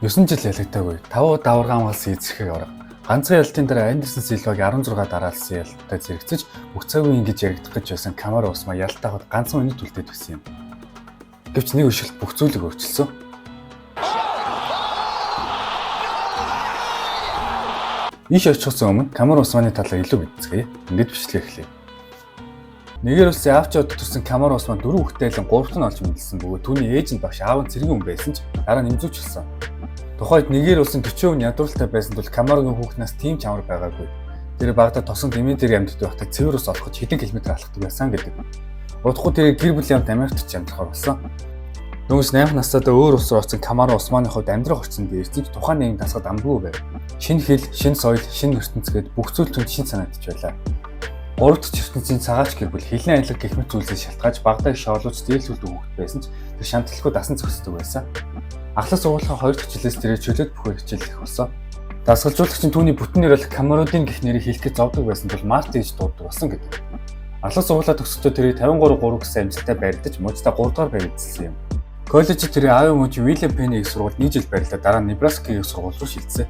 9 жил ялагдаагүй 5 даварга хамгаалсан эзэрхийг орох. Ганцхан ялалтын дараа Андерсон Силваг 16 дараалсан ялалтаа зэрэгцэж бүх цаг үе ингэж яригдах гэж байсан Камара Усман ялалтаа хад ганцхан өнөд үлдээд байсан юм. Гэвч нэг өшөлт бүх зүйлийг өөрчилсөн. Иш очихсан өмнө Камара Усманы талаар илүү мэдцгээе. Ингээд бичлэг эхлэе. Нэгээр улсын авч яваад төрсэн Камара Усман 4 хүүхдтэйлэн 3-т нь олж мэдсэн бөгөөд түүний ээж нь багш аав нь цэргийн хүн байсан ч дараа нэмзүүчилсэн. Тухайд нэгээр улсын 40% нь ядууртай байсан тул Камарагийн хүүхнээс тийм ч амар байгаагүй. Тэр багада тосон Димитри амьд байхдаа цэвэр ус олоход хэдэн километр алхдаг байсан гэдэг. Удахгүй тэр гэр бүлийн хамт Америкт ч амьдрахаар болсон. Нөөс 8 настайдаа өөр улс руу очсон Камара Усманы хувьд амьдрах орчинд дээрсэж тухайн нэгэн тасгад амгүй байв. Шинэ хэл, шинэ соёл, шинэ ертөнцгээд бүх зүйл түнд шинэ санагдаж байлаа. 3 дахь ертөнцийн цагаач гэр бүл хэлний аялал гэх мэт зүйлсээс шалтгааж багадаг шоолууч зээлшүүлдэг хүүхэд байсан ч тэр шаналлахгүй дасан зогсдог байсан. Ахлах сургуулийн 2 дахь жилээс тэрээр чөлөөт бүхий хичээлэх болсон. Дасгалжуулагч нь түүний бүтэн нэр бол Камаруудын гэх нэрийг хэлэхэд зовдог байсан тул Март ээж дууддаг болсон гэдэг. Ахлах сургуулаа төгсөхдөө тэрийг 53 гэсэн амжилттай барилдаж мужидаа 3 дахь байр эзэлсэн юм. Коллежид тэрийг аав мужи Уильям Пенни их сургуульд 1 жил барилдаа дараа Небраска их сургууль руу шилжсэн.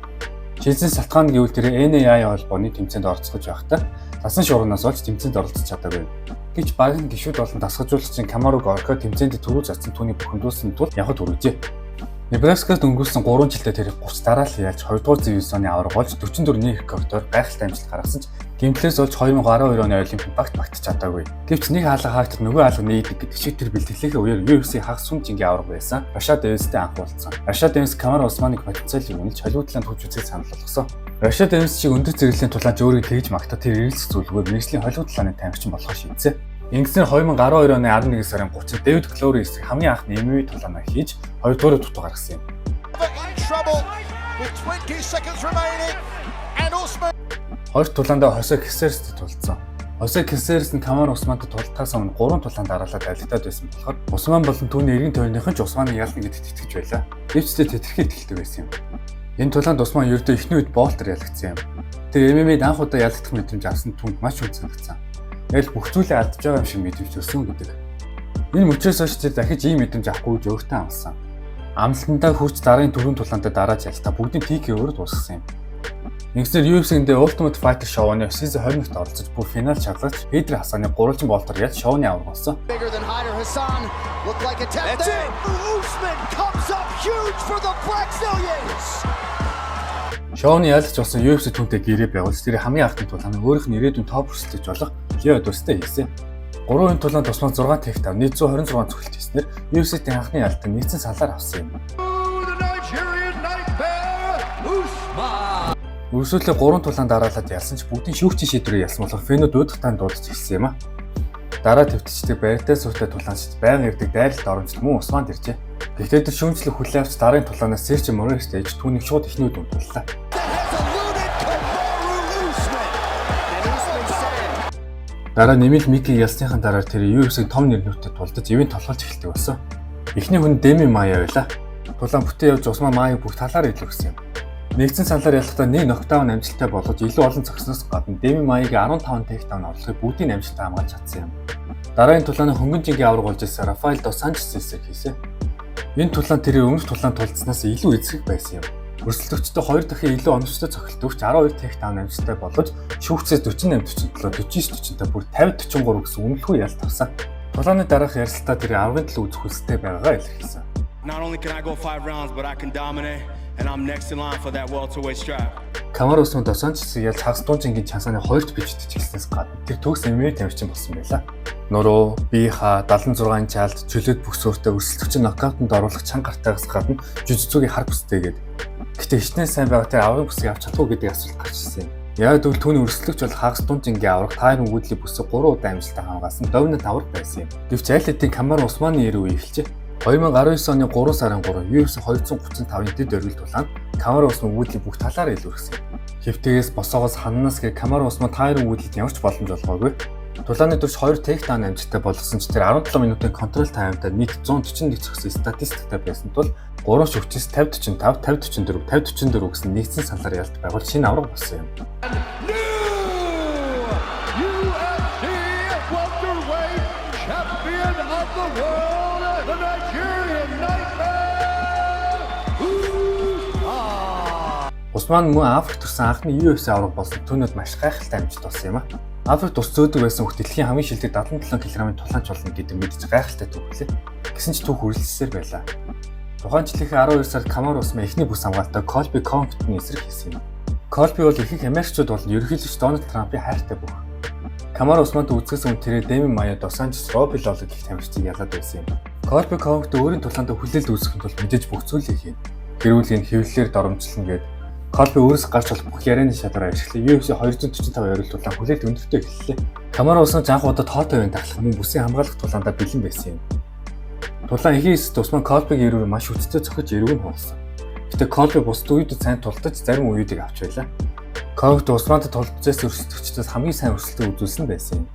Шилжсэн салтгаан гэвэл тэрийг NAIA холбооны тэмцээнд оролцож байхдаа тасан шуурнаас олж тэмцээнд оролцож чадаагүй. Гэвч баг нь гişүүд болон дасгалжуулагчийн Камаруг орхиод тэмцээнд төрүү зарсан түүний бүхэндүүлсэн тул явахд хүргэжээ. Небраскад өнгөрсөн 3 жилдээ тэр 30 дараалал ялж 2 дугаар дивизионы аварга болж 44 нэг рекордоор гайхалтай амжилт гаргасан ч геймплээс олж 2012 оны Олимпик багт багтаж чадаагүй. Гэвч нэг хаалга хаагдад нөгөө хаалга нээдэг гэдэг шиг тэр бэлтгэлийнхээ үеэр UFC хагас сүм жингийн аварга байсан. Рашад Дэвистэй анх уулзсан. Рашад Дэвис Камара Усманыг потенциалыг үнэлж Холливуудлын төвч үзэж санал болгосон. Рашад Дэвис шиг өндөр зэрэглэлийн тулаанч өөрийг тэгж магтаад тэр эргэлзэх зүйлгүй мэргэжлийн Холливуд талааны тамирчин болохоо шийдсэн. Ингэснээр 2012 оны 11 сарын 30-нд Дэвид Клоури эсрэг хамгийн анх MMA тулаанаа хийж 2 дугаар дутуу гаргасан юм. Хоёр тулаандаа Хосе Кесерстэй тулцсан. Хосе Кесерс нь Камара Усмантай тултахаас өмнө 3 тулаанд дараалаад алигдаад байсан болохоор Усман болон түүний эргэн тойрныхан ч Усманыг ялна гэдэгт итгэж байлаа. Гэвч тэтгэхээ итгэлтэй байсан юм. Энэ тулаанд Усман ердөө эхний үед болтер ялагдсан юм. Тэр MMA-д анх удаа ялагдах мэдрэмж авсан түнд маш үн санагдсан. Яг бүх зүйлээ алдаж байгаа юм шиг мэдвч өссөн гэдэг. Энэ мөчөөс хойш тэр дахиж ийм мэдрэмж авахгүй гэж өөртөө амласан. Амлалтандаа хүрч дарын төрийн тулаантаа дарааж ялтаа бүгдийн пикийн өөрөд дуусгасан юм. Нэгсээр UFC-д Ultimate Fighter шоуны season 20-т оролцож бүр финал шалгаж Педро Хасаны гурвалжин болтоор ялж шоуны аварга болсон. Шоуны ялгч болсон UFC түнтэй гэрээ байгуулж тэр хамгийн анхны тулааны өөрийнх нь ирээдүйн топ өрсөлдөж болох Лео Достэй хийсэн. 3 үеийн тулаанд тусмаа 6 тэхтав 126 цогцолт хийснээр UFC-ийн анхны ялалтанд нийцэн салаар авсан юм. Өрсөлдөө 3 тулаанд дараалаад ялсан ч бүгдийн шүүгчийн шийдвэрээр ялсан болохоор фэнүүд удахтаанд дуудаж хэлсэн юм а. Дараа төвтчдэг барьтай сүртэй тулаанчид байнга ирдэг дайралт оромжт мөн Усманд иржээ. Гэхдээ тэр шүүмжлэх хүлээ авч дарын тулаанаас Серж Морестэй ээж түүнийг шууд ихний үед унтууллаа. Дараа нэмэлт Мики ялсныхан дараа тэр UFC-ийн том нэрнүүдэд тулдаж ивент толгойлж эхэлдэг болсон. Эхний хүн Дэми Мая байлаа. Тулаан бүтэн явж Усман Маяг бүх талаар илүү гэсэн юм. Нэгдсэн салаар ялахдаа нэг нокдаун амжилттай болгож илүү олон зогсноос гадна Дэми Маягийн 15 тэхдаун орлогыг бүгдийг амжилттай хамгаалж чадсан юм. Дараагийн тулааны хөнгөн жингийн аварга болж ирсэн Рафаэл дос Санчес эсрэг хийсэн. Энэ тулаан тэрээр өмнөх тулаан тулцснаас илүү эзрэг байсан юм. Өрсөлдөгчдөө 2 дахин илүү оновчтой цохилтөвч 12 тэхдаун амжилттай болгож шүүгчээс 48-47, 49-40-тай бүр 50-43 гэсэн үнэлэхгүй ялалт авсан. Тулааны дараах ярилцлагаа тэр аврагын төлөө үзэх хүсэлтэй байгаагаа илэрхийлсэн. Not only can I go 5 rounds but I can dominate and I'm next in line for that welterweight strap. Камара Усман дос Санчесийг ялж хагас дуунжингийн чансааны 2-т бичиж чиглэснээс гадна тэр төгс MMA тамирчин болсон байлаа. Нуруу, биеха 76-ын чаалд чөлөөт бүх сүртэй өрсөлдөгчийн нокаутанд оруулах чанга гартаагаас гадна жүжигцүүгийн хар бүстэйгээд. Гэтэ хичнээн сайн байгаа тэр аврагын бүсийг авч чадахгүй гэдэг асуулт гарч ирсэн юм. Яг л түүний өрсөлдөгч бол хагас дуунжингийн авраг Тайрон Вудли бүсийг 3 удаа амжилттай хамгаалсан доминант авраг байсан юм. Гэвч аль хэдийн Камара Усманы нэр үе эхэлжээ. 2019 оны 3 сарын 3 UFC 235-ын дэд оргил тулаанд Камара Усман Вудли бүх талаар илүүрсэн. Хэвтгээс босоогоос ханнаас гэ Камара Усман Тайрон Вудлид ямарч боломж олгоогүй. Тулааны дөрж 2 тэхдаун амжилттай болгосон ч тэр 17 минутын контрол таймтай нийт 141 зогсон статистиктай байсан тул 3 шүгчээс 50-45, 50-44 гэсэн нэгдсэн салаар ялалт байгуул шинэ авраг болсон юм. Усман мөн Африкт төрсэн анхны UFC авраг болсон түүнүүд маш гайхалтай амжилт олсон юм а. Африкт ус зөөдөг байсан хөлт дэлхийн хамгийн шилдэг 77 кг-ийн тулаанч болно гэдэг мэдж гайхалтай түүхлээ. Гэсэн ч түүх үргэлжлсээр байлаа. Тухайн жилийнхээ 12 сард Камар Усман эхний бүс хамгаалалтаа Колби Конгтны эсрэг хийсэн юм. Колби бол ихэнх Америкчууд болон ерөнхийлөгч Дональд Трампын хайртай бүх. Камар Усманд үзэсгэлэн үн тэрээр Дэми Майя Дос Анжелес Робби Лоллог гэх тамирчдыг ялаад байсан юм. Колби Конгт өөрийн тулаанд хүлээлт үүсгэхэд бол мэдээж бүх зүйлийг хийн. Хэрүүл энэ хэвлэлээр доромжлон гээд Колби өөрөөс гарч болох бүх ярианы шадараа ашиглан UFC 245 орилт тулаан хүлээлт өндөртэй эхэллээ. Камар Усман анх удаа тоотой байн тахлах мөн бүсийн хамгаалах тулаандаа бэлэн байсан юм. Тулаан ихээс Усман Колбигийн эрүүр маш хүчтэй цохиж эрүүг нь хуулсан. Гэтэ Колби бусд үедэд сайн тулдаж зарим үеүүдийг авч байлаа. Конг Усманд тулдажээс өрсөлдөгчдөөс хамгийн сайн өрсөлдөө үзүүлсэн байсан юм.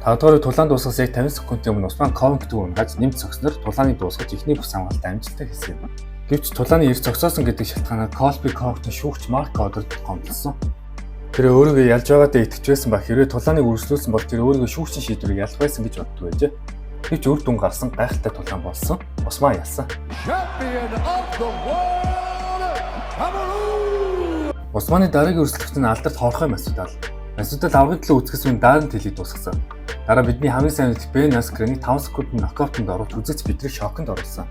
5 дугаар тулаанд дуусгаас яг 50 секундын өмнө Усман Конгт унгаж нэмж зогсноор тулааныг дуусгаж эхний бүс хамгаалалтаа амжилттай хийсэн юм. Гэвч тулааны эрс зогсоосон гэдэг шалтгаанаар Колби Конгтын шүүгч Марк Одерд гомдлсон. Тэр өөрийгөө ялж байгаадаа итгэж байсан ба хэрвээ тулааныг үргэлжлүүлсэн бол тэр өөрийгөө шүүгчийн шийдвэрийг ялах байсан гэж боддог байжээ. Гэвч үр дүн гарсан гайхалтай тулаан болсон. Усман ялсан. Усманы дараагийн өрсөлдөгч нь алдарт Хорхой Масвидал. Масвидал аврагын төлөө үзэхээс өмнө Даррен Тиллийг дуусгасан. Дараа бидний хамгийн сайн мэдих Бен Аскреныг 5 секундын нокаутанд оруулж үзэж бидрийг шоконд оруулсан.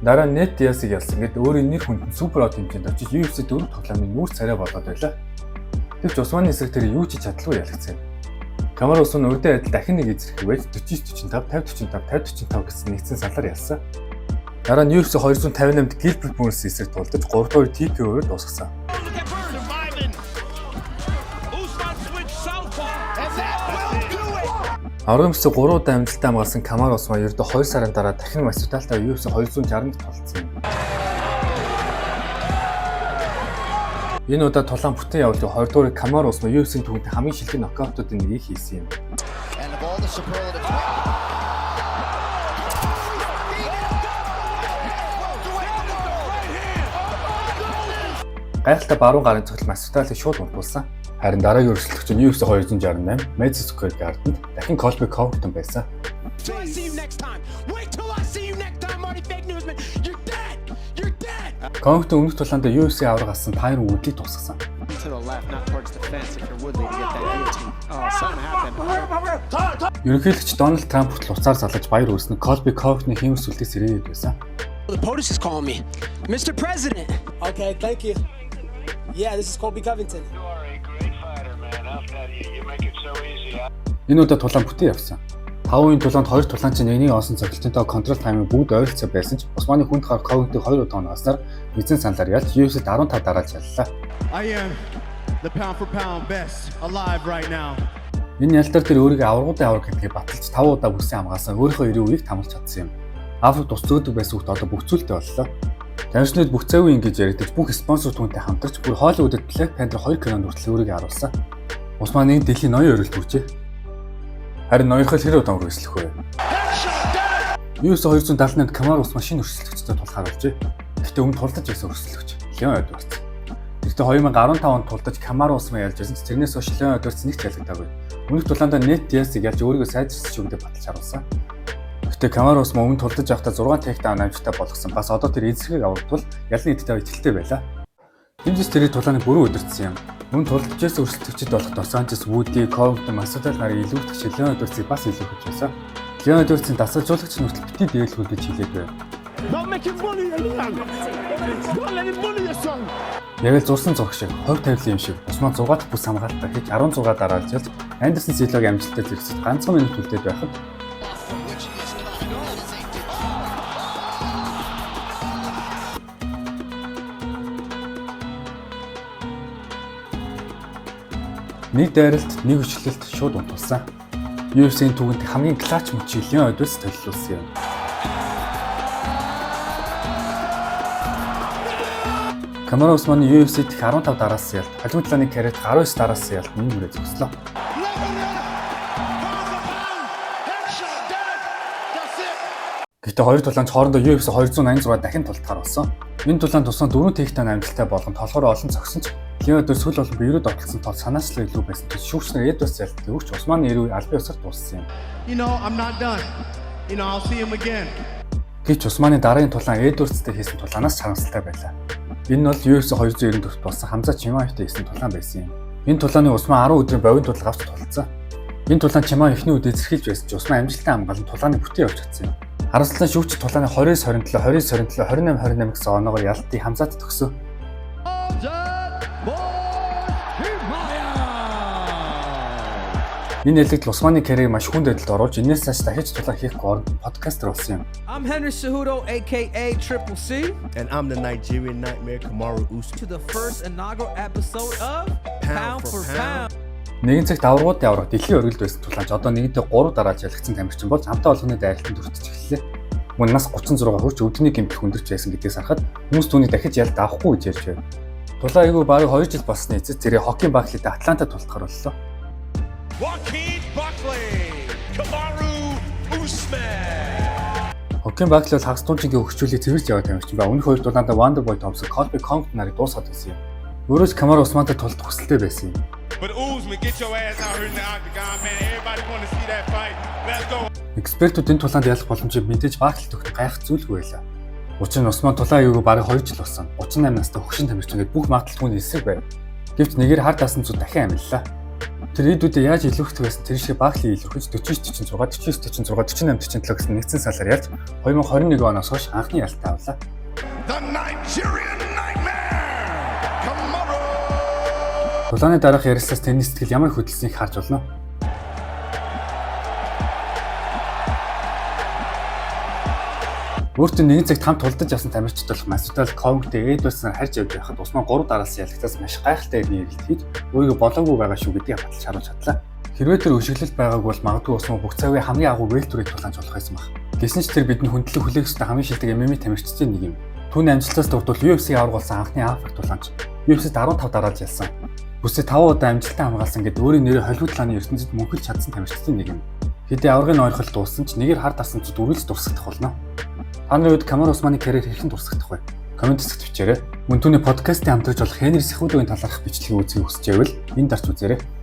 Дараа Нед Диасыг ялсан. Гэд өөрийн нэр хүнд супер од хэмжээнд очиж UFC 4 тоглоомын нүүр царай болоод байлаа. Гэвч Усманы эсрэг тэр юу ч чадлагүй ялгцсан. Камар Усман урдын адил дахин нэг эзрэх байж 49-45, 50-45, 50-45 гэсэн нэгдсэн салаар ялсан. Дараа нь UFC 258-д Гилберт Бурнс эсрэг тулдаж 3 дугаар TKO-оор дуусгасан. Аврагын бүсээ 3 удаа амжилттай хамгаалсан Камар Усман ердөө 2 сарын дараа дахин Масвидалтай UFC 260-д тулцсан юм. Энэ удаа тулаан бүтэн явуулын 20 дугаар Камар Усман UFC-ийн түүхийд хамгийн шилдэг нокаутуудын нэгийг хийсэн юм. Гайхалтай баруун гарын цогцол Масвидалыг шууд унтуулсан. Харин дараагийн өрсөлдөгч нь UFC 268 Madison Square Garden-д дахин Колби Конгтон байсан. Конгтон өмнөх тулаандаа UFC авраг алсан Тайрон Вудлийг тусгасан. Ерөнхийлөгч Дональд Трамп хүртэл уцаар залгаж баяр хүрсэн Колби Конгтны хиймс үлдэх сэрээд байсан. The POTUS is calling me. Mr. President. Okay, thank you. Yeah, this is Colby Covington. Энэ удаа тулаан бүтэн явсан. 5 үеийн тулаанд 2 тулаанч нэгнийг олсон цогцолттой контрол таймыг бүгд ойролцоо байсан ч Усманы хүнд хар Конгтыг 2 удаа оносноор эзэн саналаар ялж UFC-д 15 дараалж яллаа. I am the pound for pound best alive right now. Энэ ялтар тэр өөрийгөө аврагуудын авраг гэдгийг баталж 5 удаа бүсийн хамгаалсан өөрийнхөө 90 үеийг тамалж чадсан юм. Африкт ус зөөдөг байсан хүүхд одоо бүх зүйлтэй боллоо. Таньчнууд бүх цэвэн ингэж яригдаж бүх спонсор түүнтэй хамтарч бүр Холливуудад Black Panther 2 кинонд хүртэл өөрийгөө харуулсан. Усман энэ дэлхийн ноён өрөлт бүржээ. Харин ноёрхол хэр удаан үргэлжлэх вэ? UFC 278-д Камар Усман шинэ өрсөлдөгчдөд тулахаар болжээ. Гэхдээ өмнө тулдаж байсан өрсөлдөгч Леон Эдвардс. Гэхдээ 2015 онд тулдаж Камар Усман ялж байсан ч тэрнээс хойш Леон Эдвардс нэгт ялагдаагүй. Өмнөх тулаандаа Нед Диасыг ялж өөрийгөө сайжирсан шүгдээ баталж харуулсан. Гэхдээ Камар Усман өмнө тулдаж явахдаа 6 тейкдаун амжилттай болгосон. Бас одоо тэр эзэрхийг аврагдвал ялны эдтэй итгэлтэй байлаа. Тэмцээс тэрийг тулааны бүрэн удирдсан юм. Мөн тулдаж байсан өрсөлдөгчд болох Дос Анжелес Вуди, Конгтон, Масвидал нарын илүүгдэгч Леон Эдвардсыг бас илүү хүч байсан. Леон Эдвардсын дасгалжуулагч нь хүртэл бити дээрлэхүүл гэж хэлээгүй. Яг л зурсан зураг шиг, хог тавилын юм шиг Усман 6 дахь бүс хамгаалтаа хийж 16 дараалж ялж Андерсон Силвагийн амжилттай зэрэгцэж ганцхан минут үлдээд байхад нэг дайралт, нэг өчлөлт шууд унтулсан. UFC-ийн түүхэнд хамгийн клач мөчийг Леон Эдвардс төлөвлөсөн юм. Камар Усманы UFC-д 15 дараалсан ялт, хажуу талын карьерт 19 дараалсан ялт нэг мөрөө зогслоо. Гэхдээ хоёр тулаанч хоорондоо UFC 286 дахин тултахаар болсон. Энэ тулаанд тусгай 4 тейкдаун амжилттай болгон толгоор олон цогсон ч Леон Эдвардс сүүл болон биерүүд отлсон тул санаачлал илүү байсан. Шүүгчнэр Эдвардс ялт гэвч Усманы 90 албан ёсоор дууссан юм. I'm not done. I'll see him again. Гэвч Усманы дараагийн тулаан Эдвардстэй хийсэн тулаанаас чанартай байлаа. Энэ бол UFC 290 төвт болсон Хамза Чимаевтай хийсэн тулаан байсан юм. Энэ тулааны Усман 10 өдрийн богино тулаан авч тулцсан. Энэ тулаан Чимаев эхний үедээ зэрхэлж байсан ч Усман амжилттай хамгаалан тулааны бүтэн явж чадсан юм. Харамсалтай шүүгч тулааны 20-27, 20-27, 28-28 гэсэн оноогоор ялтыг Хамзад төгсөв. Энэ нэлэгдэл Усманы карьерийг маш хүнд байдалд оруулж, энэс цааш дахиж тулаан хийхгүй оронд подкастер болсон юм. I'm Henry Cejudo, aka Triple C, And I'm the Nigerian Nightmare, Kamaru Usman. to the first inaugural episode of Pound for Pound. Нэгэн цагт аврагууд яврах дэлхийн өргөлд байсан тулаанч одоо нэгэнтээ 3 дарааж ялгцсан тамирчин болж хамтаа олонны дайралтанд хүртэж эхэллээ. Мөн нас 36 хүрч өвдний гэмтэл хүндэрч байсан гэдгээс харахад хүмүүс түүнийг дахиж ялд авахгүй гэж ярьж байна. Тулаан айгүй бараг 2 жил болсны эцэс зэрэг Хокин Баклитэй Атлантад тултахаар боллоо. Joaquin Buckley, Kamaru Usman. Хокин Бакли бол хагас туучингийн хөгжүүлийг цэвэрч яваа тамирчин ба өмнөх хоёр дулаандаа Wonderboy Thompson, Colby Covington нарыг дуусгаад байсан юм. Өөрөө ч Kamaru Usmanтай тулах хүсэлтэй байсан юм. But Usman, get your ass out here in the octagon, man. Everybody want to see that fight. Let's go. Экспертүүд энэ тулаанд ялах боломжийг мэдээж Бакли төгтөх гайхах зүйлгүй байлаа. Учир нь Усман тулаан аюуг бараг 2 жил болсон. 38 настай хөгшин тамирчин гээд бүх магадлал түүний эсрэг байв. Гэвч нэгээр хар даасан зүг дахин амиллаа. Тэр идүүдээ яаж илүүхдэг байсан тэр шиг Бакли илүүхэж 49-46, 49-46, 48-47 гэсэн нэгдсэн салаар ялж 2021 оноос хойш анхны ялтаа авлаа. The Nigerian Nightmare, Kamaru. Тулааны дараах ярилцлаас тэнний сэтгэл ямар хөдөлсөнийг харж болно. Өөртөө нэгэн цагт хамт тулдаж явсан тамирчид болох Масудал Covington Edwards-аар харж явж байхад Усман 3 дараалсан ялгтаас маш гайхалтай нэрэлт хийж өөрийгөө болоогүй байгаа шүү гэдгийг баталж харуулж чадлаа. Хэрвээ тэр өшөглөлт байгааг бол магадгүй Усман бүх цагийн хамгийн агуу вэлтүрийг тулаанч болох байсан баг. Гэсэн ч тэр бидний хүндлэг хүлээх ёстой хамгийн шилдэг MMA тамирчдын нэг юм. Түүний амжилтаас дурдвал UFC-г аврагуулсан анхны Африк тулаанч. UFC-д 15 дараалж ялсан. Бүсээ 5 удаа амжилттай хамгаалсан гэд өөрийн нэрээ Холливуд лааны ертөнцид мөнхөлж чадсан тамирчдын нэг юм. Хэдий аврагын ойрхол дууссан ч нэгээр хар дарсан зүд үргэлж дурсагдах болно. Та нарын үед Kamaru Usmаны карьер хэрхэн дурсагдах вэ? Комент хэсэгт бичээрэй. Мөн түүний подкастын хамтрагч болох Henry Cejudo-гийн талаарх бичлэгийг үзхийг хүсэж байвал энд дарж үзээрэй.